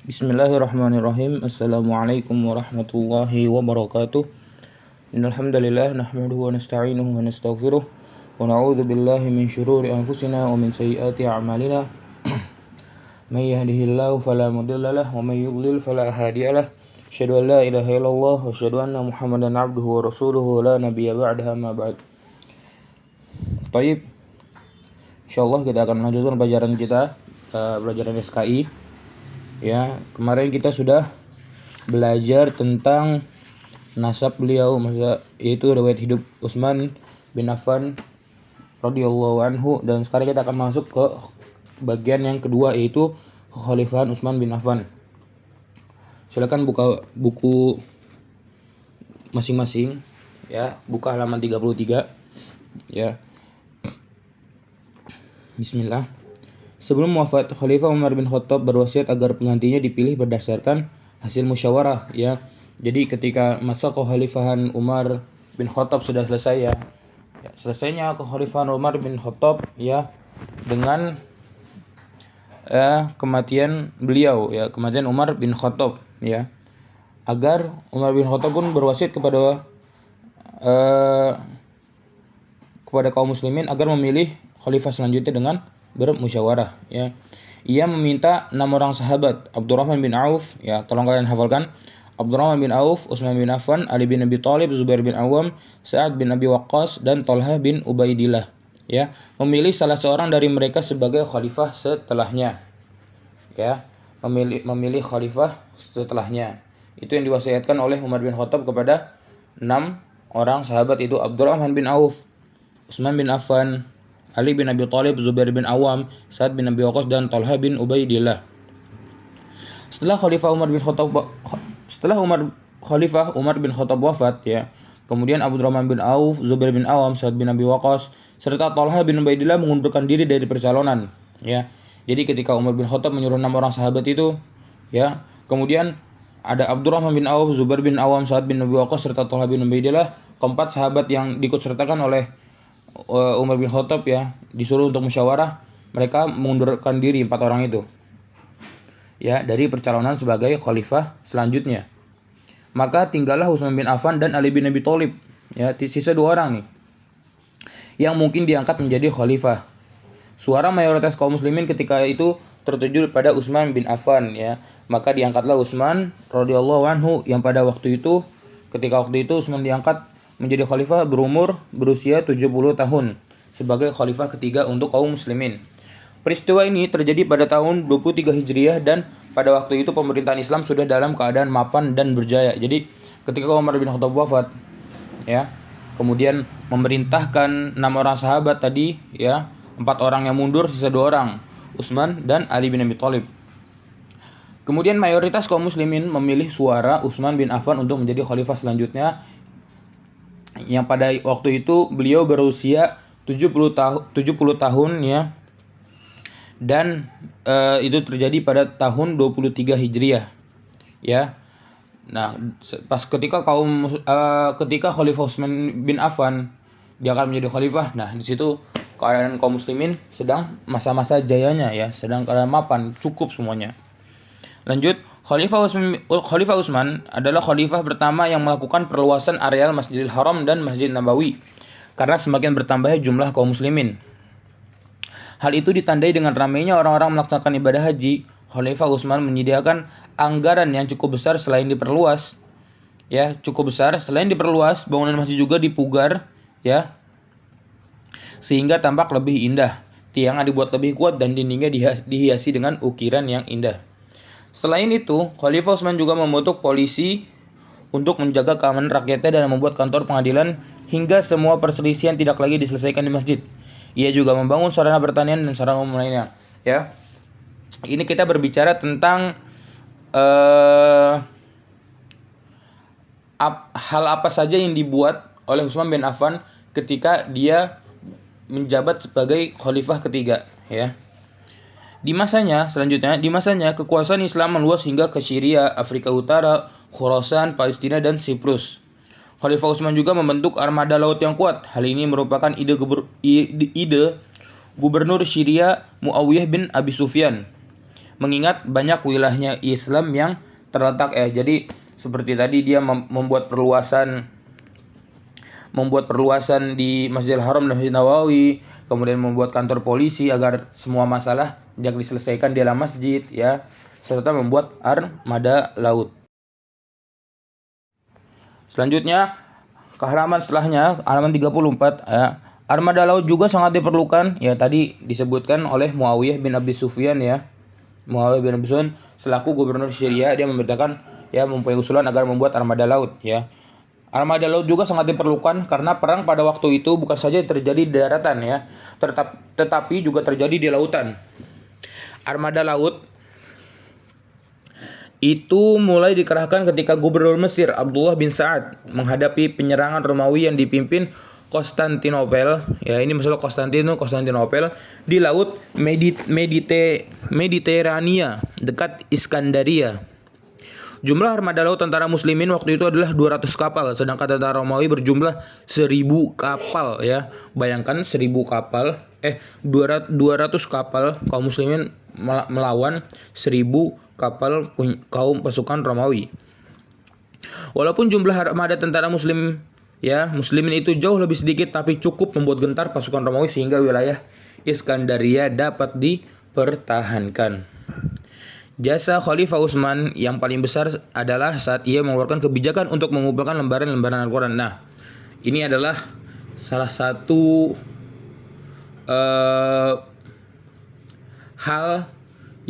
Bismillahirrahmanirrahim. Assalamualaikum warahmatullahi wabarakatuh. Innal hamdalillah nahmaduhu wa nasta'inuhu wa nastaghfiruh wa na'udzu billahi min shururi anfusina wa min sayyiati a'malina. May yahdihillahu fala mudilla lahu wa may yudlil fala hadiyalah. Asyhadu an la ilaha illallah wa asyhadu anna Muhammadan 'abduhu wa rasuluhu la nabiyya ba'daha ma ba'd. Baik. Insyaallah kita akan melanjutkan pelajaran kita, pelajaran SKI. Ya, kemarin kita sudah belajar tentang nasab beliau, yaitu riwayat hidup Utsman bin Affan radhiyallahu anhu, dan sekarang kita akan masuk ke bagian yang kedua, yaitu kekhalifahan Utsman bin Affan. Silakan buka buku masing-masing, ya, buka halaman 33, ya. Bismillah. Sebelum wafat, Khalifah Umar bin Khattab berwasiat agar penggantinya dipilih berdasarkan hasil musyawarah, ya. Jadi ketika masa kekhalifahan Umar bin Khattab sudah selesai, ya. Selesainya kekhalifahan Umar bin Khattab, ya, dengan kematian beliau, ya, kematian Umar bin Khattab, ya. Agar Umar bin Khattab pun berwasiat kepada kaum muslimin agar memilih khalifah selanjutnya dengan bermusyawarah, ya. Ia meminta 6 orang sahabat, Abdurrahman bin Auf, ya, tolong kalian hafalkan. Abdurrahman bin Auf, Utsman bin Affan, Ali bin Abi Thalib, Zubair bin Awam, Sa'ad bin Abi Waqqas, dan Thalhah bin Ubaidillah, ya, memilih salah seorang dari mereka sebagai khalifah setelahnya, ya. Memilih khalifah setelahnya. Itu yang diwasiatkan oleh Umar bin Khattab kepada 6 orang sahabat, itu Abdurrahman bin Auf, Utsman bin Affan, Ali bin Abi Thalib, Zubair bin Awam, Sa'ad bin Abi Waqqas, dan Thalhah bin Ubaidillah. Setelah Khalifah Umar bin Khattab wafat, ya, kemudian Abdurrahman bin Auf, Zubair bin Awam, Sa'ad bin Abi Waqqas, serta Thalhah bin Ubaidillah mengundurkan diri dari percalonan, ya. Jadi ketika Umar bin Khattab menyuruh 6 orang sahabat itu, ya, kemudian ada Abdurrahman bin Auf, Zubair bin Awam, Sa'ad bin Abi Waqqas, serta Thalhah bin Ubaidillah, keempat sahabat yang diikutsertakan oleh Umar bin Khattab, ya, disuruh untuk musyawarah. Mereka mengundurkan diri 4 orang itu, ya, dari percalonan sebagai khalifah selanjutnya. Maka tinggallah Utsman bin Affan dan Ali bin Abi Thalib, ya, sisa 2 orang nih yang mungkin diangkat menjadi khalifah. Suara mayoritas kaum muslimin ketika itu tertuju pada Utsman bin Affan, ya. Maka diangkatlah Utsman radhiyallahu anhu, yang pada waktu itu Utsman diangkat menjadi khalifah berusia 70 tahun sebagai khalifah ketiga untuk kaum muslimin. Peristiwa ini terjadi pada tahun 23 Hijriah, dan pada waktu itu pemerintahan Islam sudah dalam keadaan mapan dan berjaya. Jadi ketika Umar bin Khattab wafat, ya, kemudian memerintahkan 6 orang sahabat tadi, ya, 4 orang yang mundur, sisa 2 orang, Utsman dan Ali bin Abi Thalib. Kemudian mayoritas kaum muslimin memilih suara Utsman bin Affan untuk menjadi khalifah selanjutnya, yang pada waktu itu beliau berusia 70 tahun, ya. Dan itu terjadi pada tahun 23 Hijriah, ya. Nah, pas ketika Khalifah Utsman bin Affan dia akan menjadi khalifah, nah di situ keadaan kaum muslimin sedang masa-masa jayanya, ya, sedang keadaan mapan, cukup semuanya. Lanjut, Khalifah Utsman adalah khalifah pertama yang melakukan perluasan areal Masjidil Haram dan Masjid Nabawi karena semakin bertambahnya jumlah kaum muslimin. Hal itu ditandai dengan ramainya orang-orang melaksanakan ibadah haji. Khalifah Utsman menyediakan anggaran yang cukup besar selain diperluas, bangunan masjid juga dipugar, ya, sehingga tampak lebih indah. Tiangnya dibuat lebih kuat dan dindingnya dihiasi dengan ukiran yang indah. Selain itu, Khalifah Utsman juga membentuk polisi untuk menjaga keamanan rakyatnya dan membuat kantor pengadilan hingga semua perselisihan tidak lagi diselesaikan di masjid. Ia juga membangun sarana pertanian dan sarana umum lainnya, ya. Ini kita berbicara tentang hal apa saja yang dibuat oleh Utsman bin Affan ketika dia menjabat sebagai khalifah ketiga, ya. Di masanya kekuasaan Islam meluas hingga ke Syria, Afrika Utara, Khurasan, Palestina, dan Siprus. Khalifah Utsman juga membentuk armada laut yang kuat. Hal ini merupakan ide gubernur Syria Muawiyah bin Abi Sufyan. mengingat banyak wilayahnya Islam yang terletak jadi seperti tadi dia membuat perluasan di Masjidil Haram dan Masjid Nawawi, kemudian membuat kantor polisi agar semua masalah yang diselesaikan di dalam masjid ya, serta membuat armada laut. Selanjutnya ke halaman setelahnya, halaman 34 ya. Armada laut juga sangat diperlukan ya, tadi disebutkan oleh Muawiyah bin Abi Sufyan ya. Muawiyah bin Abi Sufyan selaku gubernur Syria, dia memerintahkan ya, mempunyai usulan agar membuat armada laut ya. Armada laut juga sangat diperlukan karena perang pada waktu itu bukan saja terjadi di daratan ya, tetapi juga terjadi di lautan. Armada laut itu mulai dikerahkan ketika gubernur Mesir Abdullah bin Sa'ad menghadapi penyerangan Romawi yang dipimpin Konstantinopel ya, ini masalah Konstantinopel di laut Mediterania dekat Iskandaria. Jumlah armada laut tentara muslimin waktu itu adalah 200 kapal, sedangkan tentara Romawi berjumlah 1000 kapal ya. Bayangkan 1000 kapal 200 kapal kaum muslimin melawan 1000 kapal kaum pasukan Romawi. Walaupun jumlah armada tentara muslimin itu jauh lebih sedikit, tapi cukup membuat gentar pasukan Romawi sehingga wilayah Iskandaria dapat dipertahankan. Jasa Khalifah Utsman yang paling besar adalah saat ia mengeluarkan kebijakan untuk mengumpulkan lembaran-lembaran Al-Quran. Nah, ini adalah salah satu hal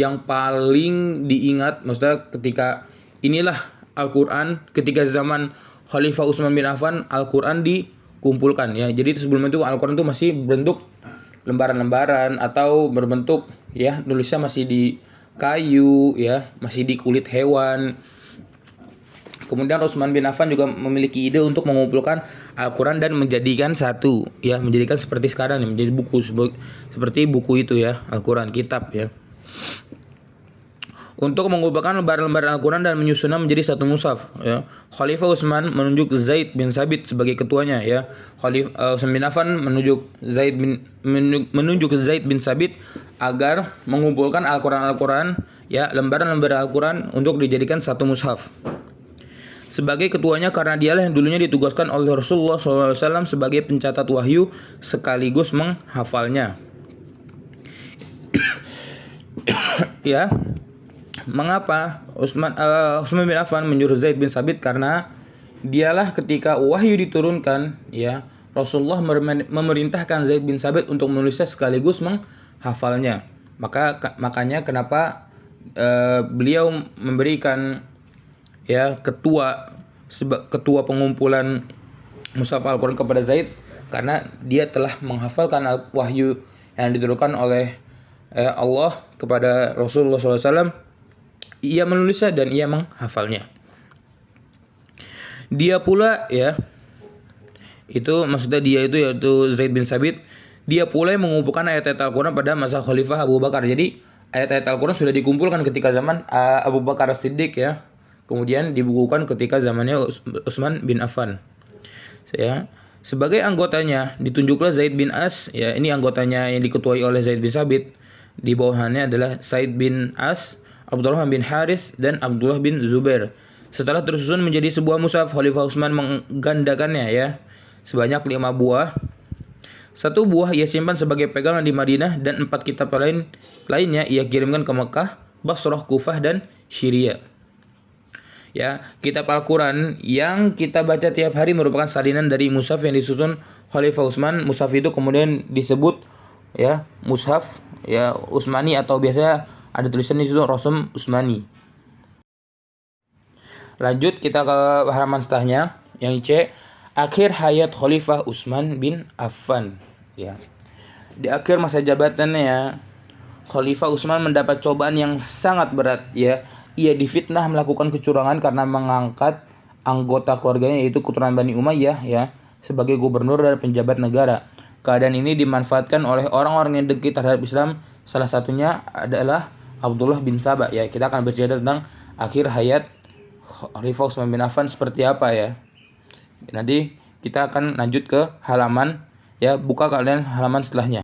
yang paling diingat, maksudnya ketika inilah Al-Quran, ketika zaman Khalifah Utsman bin Affan, Al-Quran dikumpulkan ya. Jadi sebelum itu Al-Quran itu masih berbentuk lembaran-lembaran atau berbentuk ya, nulisnya masih di kayu ya, masih di kulit hewan. Kemudian Utsman bin Affan juga memiliki ide untuk mengumpulkan Al-Quran dan menjadikan satu ya, menjadikan seperti sekarang ya, menjadi buku seperti buku itu ya, Al-Quran, kitab ya. Untuk mengumpulkan lembaran-lembaran Al-Quran dan menyusunnya menjadi satu mushaf ya. Khalifah Utsman menunjuk Zaid bin Sabit sebagai ketuanya ya. Khalifah Utsman bin Affan menunjuk Zaid bin Sabit agar mengumpulkan Al-Quran ya, lembaran-lembaran Al-Quran untuk dijadikan satu mushaf. Sebagai ketuanya karena dialah yang dulunya ditugaskan oleh Rasulullah SAW sebagai pencatat wahyu sekaligus menghafalnya. Ya. Mengapa Utsman bin Affan menyuruh Zaid bin Sabit? Karena dialah ketika wahyu diturunkan ya, Rasulullah memerintahkan Zaid bin Sabit untuk menulisnya sekaligus menghafalnya. Makanya kenapa beliau memberikan ya ketua pengumpulan mushaf Al-Quran kepada Zaid, karena dia telah menghafalkan wahyu yang diturunkan oleh Allah kepada Rasulullah SAW. Ia menulisnya dan ia menghafalnya. Dia pula ya, itu maksudnya dia itu yaitu Zaid bin Sabit, dia pula yang mengumpulkan ayat-ayat Al-Quran pada masa Khalifah Abu Bakar. Jadi ayat-ayat Al-Quran sudah dikumpulkan ketika zaman Abu Bakar As-Siddiq ya, kemudian dibukukan ketika zamannya Utsman bin Affan ya. Sebagai anggotanya ditunjuklah Zaid bin As ya, ini anggotanya yang diketuai oleh Zaid bin Sabit. Di bawahnya adalah Zaid bin As, Abdullah bin Harith dan Abdullah bin Zubair. Setelah tersusun menjadi sebuah mushaf, Khalifah Utsman menggandakannya ya, sebanyak 5 buah. 1 buah ia simpan sebagai pegangan di Madinah dan 4 kitab lainnya ia kirimkan ke Mekah, Basrah, Kufah dan Syria. Ya, kitab Al-Quran yang kita baca tiap hari merupakan salinan dari mushaf yang disusun Khalifah Utsman. Mushaf itu kemudian disebut ya mushaf ya Utsmani, atau biasanya ada tulisan di situ Rasm Utsmani. Lanjut kita ke halaman setelahnya yang C, akhir hayat Khalifah Utsman bin Affan ya. Di akhir masa jabatannya ya, Khalifah Utsman mendapat cobaan yang sangat berat ya. Ia difitnah melakukan kecurangan karena mengangkat anggota keluarganya yaitu keturunan Bani Umayyah ya sebagai gubernur dan penjabat negara. Keadaan ini dimanfaatkan oleh orang-orang yang dengki terhadap Islam. Salah satunya adalah Abdullah bin Sabah ya. Kita akan bercerita tentang akhir hayat Khalifah Utsman bin Affan seperti apa ya. Nanti kita akan lanjut ke halaman ya, buka kalian halaman setelahnya.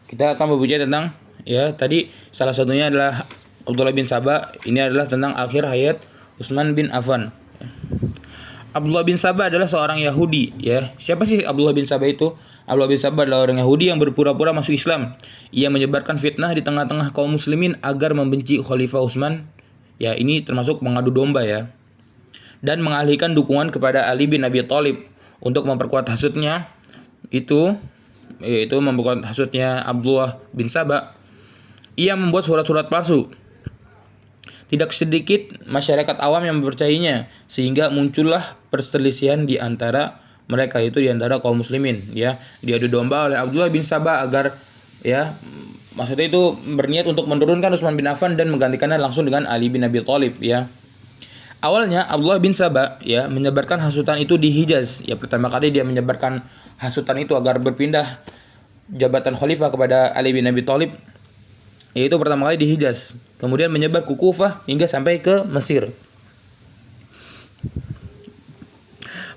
Kita akan berbicara tentang ya. Tadi salah satunya adalah Abdullah bin Sabah. Ini adalah tentang akhir hayat Utsman bin Affan. Abdullah bin Sabah adalah seorang Yahudi, ya. Siapa sih Abdullah bin Sabah itu? Abdullah bin Sabah adalah orang Yahudi yang berpura-pura masuk Islam. Ia menyebarkan fitnah di tengah-tengah kaum muslimin agar membenci Khalifah Utsman. Ya, ini termasuk mengadu domba, ya. Dan mengalihkan dukungan kepada Ali bin Abi Thalib untuk memperkuat hasutnya. Yaitu memperkuat hasutnya Abdullah bin Sabah. Ia membuat surat-surat palsu. Tidak sedikit masyarakat awam yang mempercayainya, sehingga muncullah perselisihan di antara mereka, itu di antara kaum muslimin, ya. Diadu domba oleh Abdullah bin Sabah agar, ya, maksudnya itu berniat untuk menurunkan Utsman bin Affan dan menggantikannya langsung dengan Ali bin Abi Thalib, ya. Awalnya Abdullah bin Sabah, ya, menyebarkan hasutan itu di Hijaz. Ya, pertama kali dia menyebarkan hasutan itu agar berpindah jabatan khalifah kepada Ali bin Abi Thalib, yaitu pertama kali di Hijaz. Kemudian menyebar ke Kufah hingga sampai ke Mesir.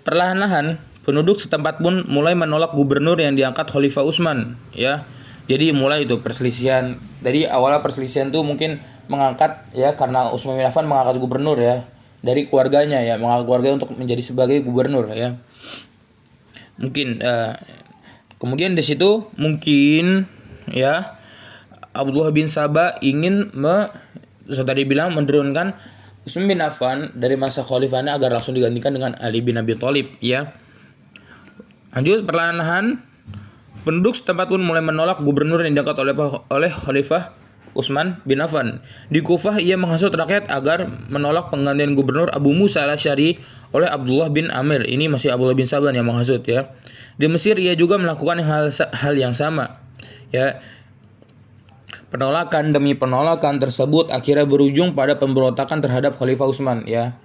Perlahan-lahan penduduk setempat pun mulai menolak gubernur yang diangkat Khalifah Utsman, ya. Jadi mulai itu perselisihan. Dari awalnya perselisihan itu mungkin mengangkat, ya, karena Utsman bin Affan mengangkat gubernur, ya, dari keluarganya, ya, mengangkat keluarga untuk menjadi sebagai gubernur, ya. Mungkin kemudian di situ mungkin, ya, Abdullah bin Sabah ingin tadi bilang menurunkan Utsman bin Affan dari masa khalifahnya agar langsung digantikan dengan Ali bin Abi Thalib, ya. Lanjut, perlahan-lahan penduduk setempat pun mulai menolak gubernur yang diangkat oleh Khalifah Utsman bin Affan. Di Kufah ia menghasut rakyat agar menolak penggantian gubernur Abu Musa al-Asy'ari oleh Abdullah bin Amir. Ini masih Abdullah bin Sabah yang menghasut, ya. Di Mesir ia juga melakukan hal yang sama, ya. Penolakan demi penolakan tersebut akhirnya berujung pada pemberontakan terhadap Khalifah Utsman, ya.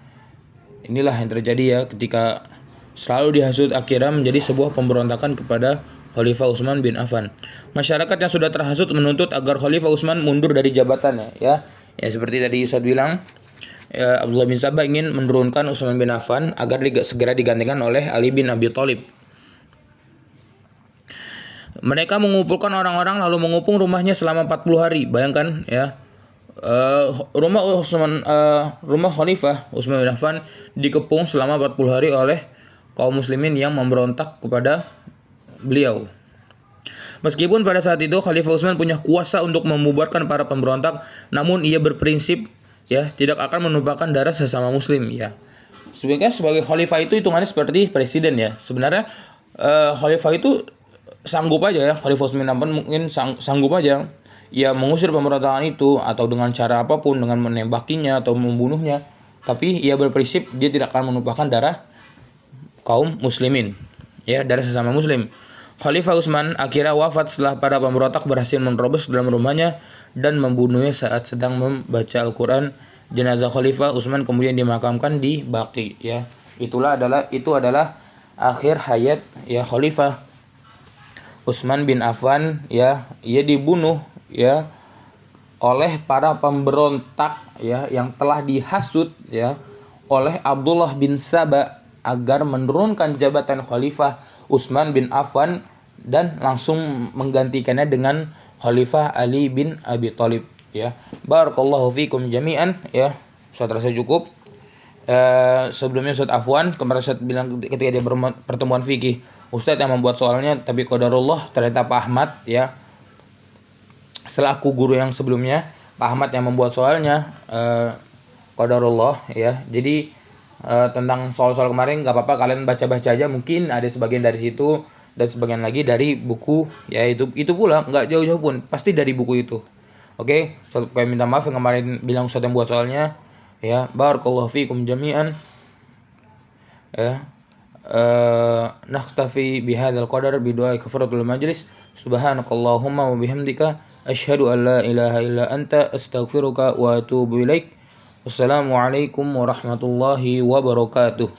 Inilah yang terjadi, ya, ketika selalu dihasut akhirnya menjadi sebuah pemberontakan kepada Khalifah Utsman bin Affan. Masyarakat yang sudah terhasut menuntut agar Khalifah Utsman mundur dari jabatannya, ya. Ya, seperti tadi Ustaz bilang, ya, Abdullah bin Sabah ingin menurunkan Utsman bin Affan agar segera digantikan oleh Ali bin Abi Thalib. Mereka mengumpulkan orang-orang lalu mengepung rumahnya selama 40 hari. Bayangkan, ya. Rumah Khalifah Utsman bin Affan dikepung selama 40 hari oleh kaum muslimin yang memberontak kepada beliau. Meskipun pada saat itu Khalifah Utsman punya kuasa untuk membubarkan para pemberontak, namun ia berprinsip, ya, tidak akan menumpahkan darah sesama muslim, ya. Sebagai khalifah itu hitungannya seperti presiden, ya. Sebenarnya khalifah itu sanggup aja, ya. Khalifah Utsman bin Affan mungkin sanggup aja, ya, mengusir pemberontakan itu atau dengan cara apapun, dengan menembakinya atau membunuhnya. Tapi ia berprinsip dia tidak akan menumpahkan darah kaum muslimin, ya, darah sesama muslim. Khalifah Utsman akhirnya wafat setelah para pemberontak berhasil menerobos dalam rumahnya dan membunuhnya saat sedang membaca Al-Quran. Jenazah Khalifah Utsman kemudian dimakamkan di Baqi, ya. Itu adalah akhir hayat, ya, Khalifah Utsman bin Affan, ya. Ia dibunuh, ya, oleh para pemberontak, ya, yang telah dihasut, ya, oleh Abdullah bin Sabah agar menurunkan jabatan Khalifah Utsman bin Affan dan langsung menggantikannya dengan Khalifah Ali bin Abi Thalib, ya. Barakallahu fikum jami'an, ya. Saya rasa cukup. Sebelumnya Ustaz Afwan kemarin Ustaz bilang ketika dia pertemuan fikih, Ustaz yang membuat soalnya, tapi qadarullah ternyata Pak Ahmad, ya, selaku guru yang sebelumnya, Pak Ahmad yang membuat soalnya, qadarullah, ya. Jadi tentang soal-soal kemarin nggak apa-apa, kalian baca-baca aja, mungkin ada sebagian dari situ dan sebagian lagi dari buku, ya. Itu pula nggak jauh-jauh pun pasti dari buku itu. Oke, saya minta maaf yang kemarin bilang Ustaz yang buat soalnya, ya. Barakallahu fikum jami'an, ya. Nakhtafi bihadzal qadar bidu'a kafaratul majlis. Subhanakallahumma wa bihamdika asyhadu an la ilaha illa anta astaghfiruka wa atubu ilaik. Wassalamualaikum warahmatullahi wabarakatuh.